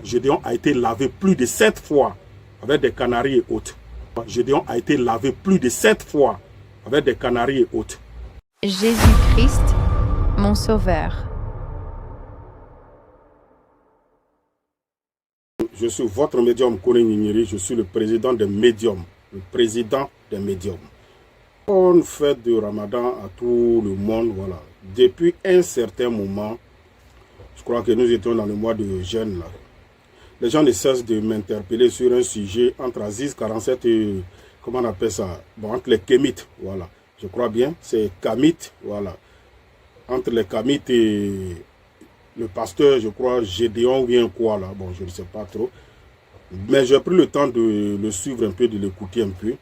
Gédéon a été lavé plus de 7 fois avec des canaries et autres. Gédéon a été lavé plus de 7 fois avec des canaries et autres. Jésus-Christ, mon sauveur. Je suis votre médium, Kone Ninyeri, je suis le président des médiums. Le président des médiums. Bonne fête de Ramadan à tout le monde, voilà. Depuis un certain moment, je crois que nous étions dans le mois de jeûne, là. Les gens ne cessent de m'interpeller sur un sujet entre Aziz 47 et, comment on appelle ça, bon, entre les Kémites, voilà. Je crois bien, c'est Kamites, voilà. Entre les Kamites et le pasteur, je crois, Gédéon ou bien quoi, là, bon, je ne sais pas trop. Mais j'ai pris le temps de le suivre un peu, de l'écouter un peu.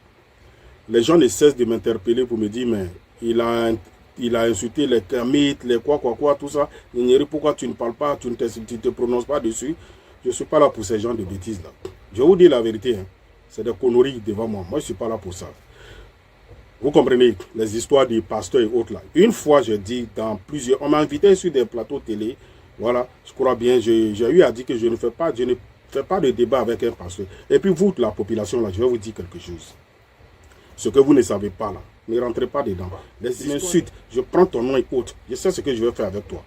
Les gens ne cessent de m'interpeller pour me dire, mais il a insulté les Kamites, les quoi, tout ça. Ninyeri, pourquoi tu ne parles pas, tu ne te prononces pas dessus? Je ne suis pas là pour ces gens de bêtises là. Je vous dis la vérité, hein. C'est des conneries devant moi. Moi, je ne suis pas là pour ça. Vous comprenez les histoires des pasteurs et autres là. Une fois, je dis dans plusieurs... On m'a invité sur des plateaux télé. Voilà, je crois bien. J'ai eu à dire que je ne fais pas de débat avec un pasteur. Et puis vous, la population là, je vais vous dire quelque chose. Ce que vous ne savez pas là, ne rentrez pas dedans. Les insultes, je prends ton nom et autres. Je sais ce que je vais faire avec toi.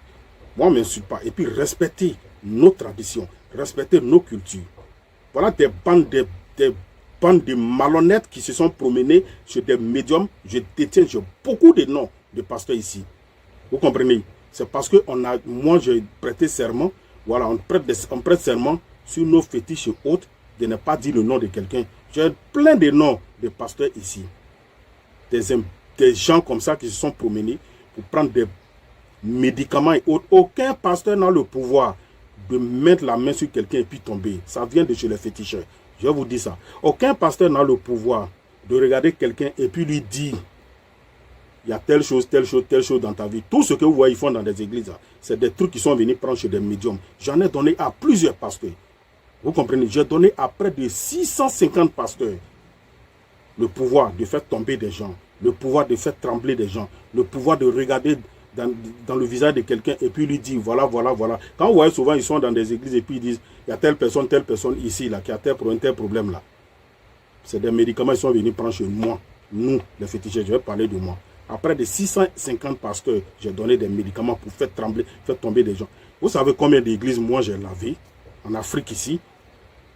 Moi, on ne m'insulte pas. Et puis respectez nos traditions, respectez nos cultures. Voilà des bandes de malhonnêtes qui se sont promenés sur des médiums. Je détiens beaucoup de noms de pasteurs ici. Vous comprenez? C'est parce que moi j'ai prêté serment. Voilà, on prête serment sur nos fétiches et autres de ne pas dire le nom de quelqu'un. J'ai plein de noms de pasteurs ici. Des gens comme ça qui se sont promenés pour prendre des médicaments et autres. Aucun pasteur n'a le pouvoir de mettre la main sur quelqu'un et puis tomber. Ça vient de chez les féticheurs. Je vous dis ça. Aucun pasteur n'a le pouvoir de regarder quelqu'un et puis lui dire il y a telle chose dans ta vie. Tout ce que vous voyez, ils font dans des églises, c'est des trucs qui sont venus prendre chez des médiums. J'en ai donné à plusieurs pasteurs. Vous comprenez? J'ai donné à près de 650 pasteurs le pouvoir de faire tomber des gens, le pouvoir de faire trembler des gens, le pouvoir de regarder dans le visage de quelqu'un et puis lui dire voilà. Quand vous voyez souvent, ils sont dans des églises et puis ils disent il y a telle personne ici là, qui a tel problème là. C'est des médicaments qui sont venus prendre chez moi. Nous, les féticheurs, je vais parler de moi. Après de 650 pasteurs, j'ai donné des médicaments pour faire tomber des gens. Vous savez combien d'églises moi j'ai lavé en Afrique ici?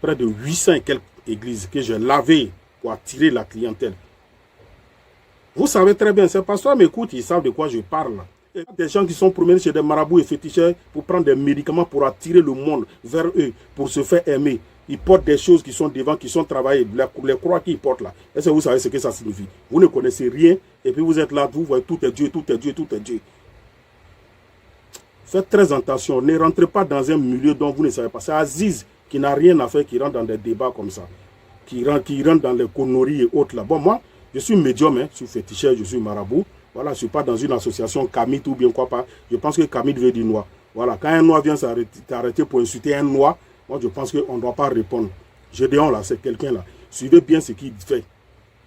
Près de 800 et quelques églises que j'ai lavées pour attirer la clientèle. Vous savez très bien, ces pasteurs m'écoutent, ils savent de quoi je parle. Il y a des gens qui sont promenés chez des marabouts et féticheurs pour prendre des médicaments pour attirer le monde vers eux, pour se faire aimer. Ils portent des choses qui sont devant, qui sont travaillées, les croix qu'ils portent là. Est-ce que vous savez ce que ça signifie? Vous ne connaissez rien et puis vous êtes là, vous voyez tout est Dieu. Faites très attention, ne rentrez pas dans un milieu dont vous ne savez pas. C'est Aziz qui n'a rien à faire, qui rentre dans des débats comme ça, qui rentre dans les conneries et autres là. Bon, moi, je suis médium, hein, je suis féticheur, je suis marabout. Voilà, je ne suis pas dans une association Kamite ou bien quoi pas. Je pense que Kamite veut dire noir. Voilà, quand un noir vient s'arrêter pour insulter un noir, moi je pense qu'on ne doit pas répondre. Gédéon là, c'est quelqu'un là. Suivez bien ce qu'il fait.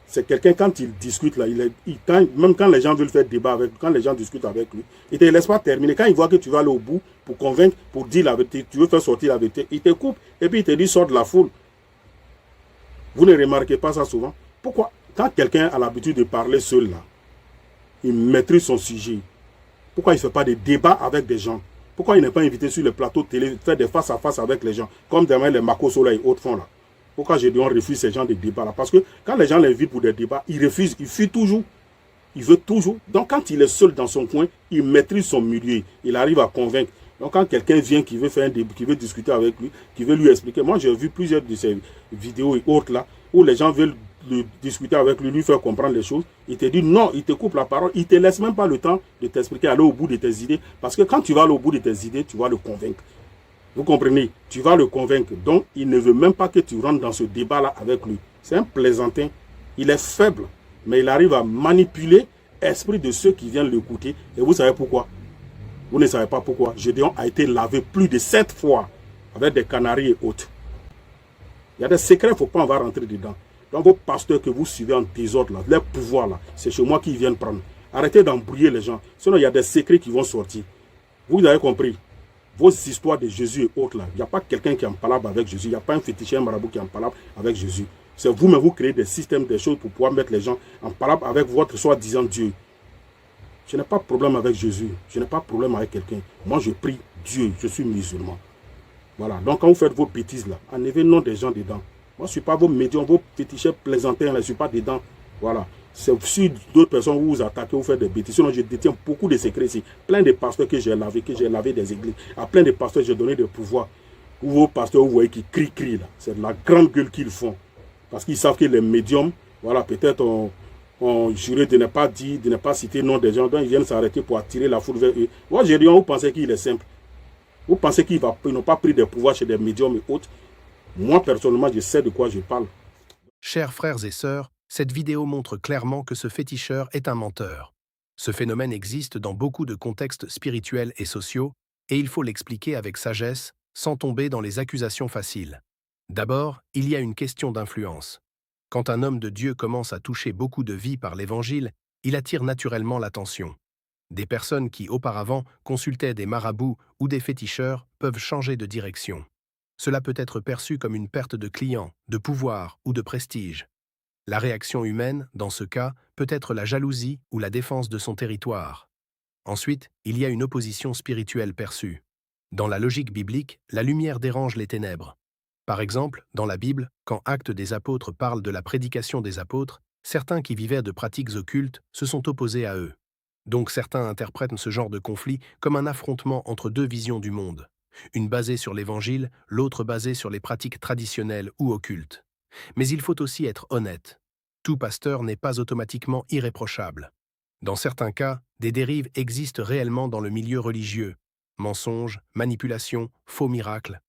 C'est quelqu'un, quand il discute là, même quand les gens veulent faire débat avec lui, quand les gens discutent avec lui, il ne te laisse pas terminer. Quand il voit que tu vas aller au bout pour convaincre, pour dire la vérité, tu veux faire sortir la vérité, il te coupe et puis il te dit sors de la foule. Vous ne remarquez pas ça souvent? Pourquoi? Quand quelqu'un a l'habitude de parler seul là, il maîtrise son sujet. Pourquoi il ne fait pas de débat avec des gens? Pourquoi il n'est pas invité sur le plateau télé, faire des face à face avec les gens, comme demain les Makoso là et autres font là? Pourquoi on refuse ces gens de débat là? Parce que quand les gens l'invitent pour des débats, il refuse, il fuit toujours. Il veut toujours. Donc quand il est seul dans son coin, il maîtrise son milieu. Il arrive à convaincre. Donc quand quelqu'un vient qui veut faire un débat, qui veut discuter avec lui, qui veut lui expliquer. Moi j'ai vu plusieurs de ces vidéos et autres là, où les gens veulent discuter avec lui, lui faire comprendre les choses. Il te dit non, il te coupe la parole, il ne te laisse même pas le temps de t'expliquer, aller au bout de tes idées. Parce que quand tu vas aller au bout de tes idées, tu vas le convaincre. Vous comprenez? Tu vas le convaincre. Donc, il ne veut même pas que tu rentres dans ce débat-là avec lui. C'est un plaisantin. Il est faible, mais il arrive à manipuler l'esprit de ceux qui viennent l'écouter. Et vous savez pourquoi? Vous ne savez pas pourquoi. Gédéon a été lavé plus de 7 fois avec des canaries et autres. Il y a des secrets, il ne faut pas en va rentrer dedans. Donc, vos pasteurs que vous suivez en désordre, là, les pouvoirs, là, c'est chez moi qu'ils viennent prendre. Arrêtez d'embrouiller les gens. Sinon, il y a des secrets qui vont sortir. Vous avez compris? vos histoires de Jésus et autres là, il n'y a pas quelqu'un qui est en palabre avec Jésus, il n'y a pas un féticheur, un marabout qui est en palabre avec Jésus. C'est vous-même, vous créez des systèmes, des choses pour pouvoir mettre les gens en palabre avec votre soi-disant Dieu. Je n'ai pas de problème avec Jésus, je n'ai pas de problème avec quelqu'un. Moi, je prie Dieu, je suis musulman. Voilà, donc quand vous faites vos bêtises là, enlevez non des gens dedans. Moi, je ne suis pas vos médiums, vos féticheurs plaisantins, là, je ne suis pas dedans. Voilà. C'est si d'autres personnes vous attaquez, vous faites des bêtises. Sinon, je détiens beaucoup de secrets ici. Plein de pasteurs que j'ai lavé des églises. À plein de pasteurs, j'ai donné des pouvoirs. Vos pasteurs, vous voyez, qui crient là. C'est de la grande gueule qu'ils font. Parce qu'ils savent que les médiums, voilà, peut-être on juré de ne pas dire, de ne pas citer le nom des gens. Donc, ils viennent s'arrêter pour attirer la foule vers eux. Moi, j'ai dit, vous pensez qu'il est simple. Vous pensez qu'ils n'ont pas pris des pouvoirs chez des médiums et autres. Moi, personnellement, je sais de quoi je parle. Chers frères et sœurs, cette vidéo montre clairement que ce féticheur est un menteur. Ce phénomène existe dans beaucoup de contextes spirituels et sociaux, et il faut l'expliquer avec sagesse, sans tomber dans les accusations faciles. D'abord, il y a une question d'influence. Quand un homme de Dieu commence à toucher beaucoup de vies par l'Évangile, il attire naturellement l'attention. Des personnes qui, auparavant, consultaient des marabouts ou des féticheurs peuvent changer de direction. Cela peut être perçu comme une perte de clients, de pouvoir ou de prestige. La réaction humaine, dans ce cas, peut être la jalousie ou la défense de son territoire. Ensuite, il y a une opposition spirituelle perçue. Dans la logique biblique, la lumière dérange les ténèbres. Par exemple, dans la Bible, quand Actes des apôtres parle de la prédication des apôtres, certains qui vivaient de pratiques occultes se sont opposés à eux. Donc certains interprètent ce genre de conflit comme un affrontement entre deux visions du monde. Une basée sur l'Évangile, l'autre basée sur les pratiques traditionnelles ou occultes. Mais il faut aussi être honnête. Tout pasteur n'est pas automatiquement irréprochable. Dans certains cas, des dérives existent réellement dans le milieu religieux. Mensonges, manipulations, faux miracles.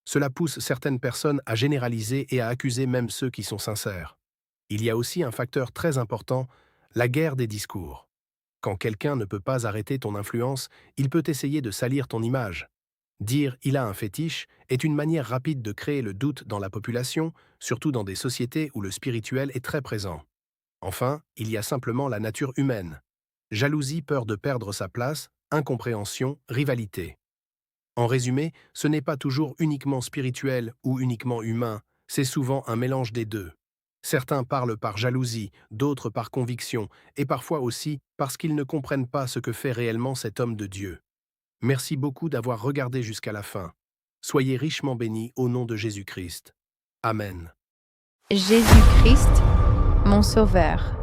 Cela pousse certaines personnes à généraliser et à accuser même ceux qui sont sincères. Il y a aussi un facteur très important, la guerre des discours. Quand quelqu'un ne peut pas arrêter ton influence, il peut essayer de salir ton image. Dire « il a un fétiche » est une manière rapide de créer le doute dans la population, surtout dans des sociétés où le spirituel est très présent. Enfin, il y a simplement la nature humaine. Jalousie, peur de perdre sa place, incompréhension, rivalité. En résumé, ce n'est pas toujours uniquement spirituel ou uniquement humain, c'est souvent un mélange des deux. Certains parlent par jalousie, d'autres par conviction, et parfois aussi parce qu'ils ne comprennent pas ce que fait réellement cet homme de Dieu. Merci beaucoup d'avoir regardé jusqu'à la fin. Soyez richement bénis au nom de Jésus-Christ. Amen. Jésus-Christ, mon Sauveur.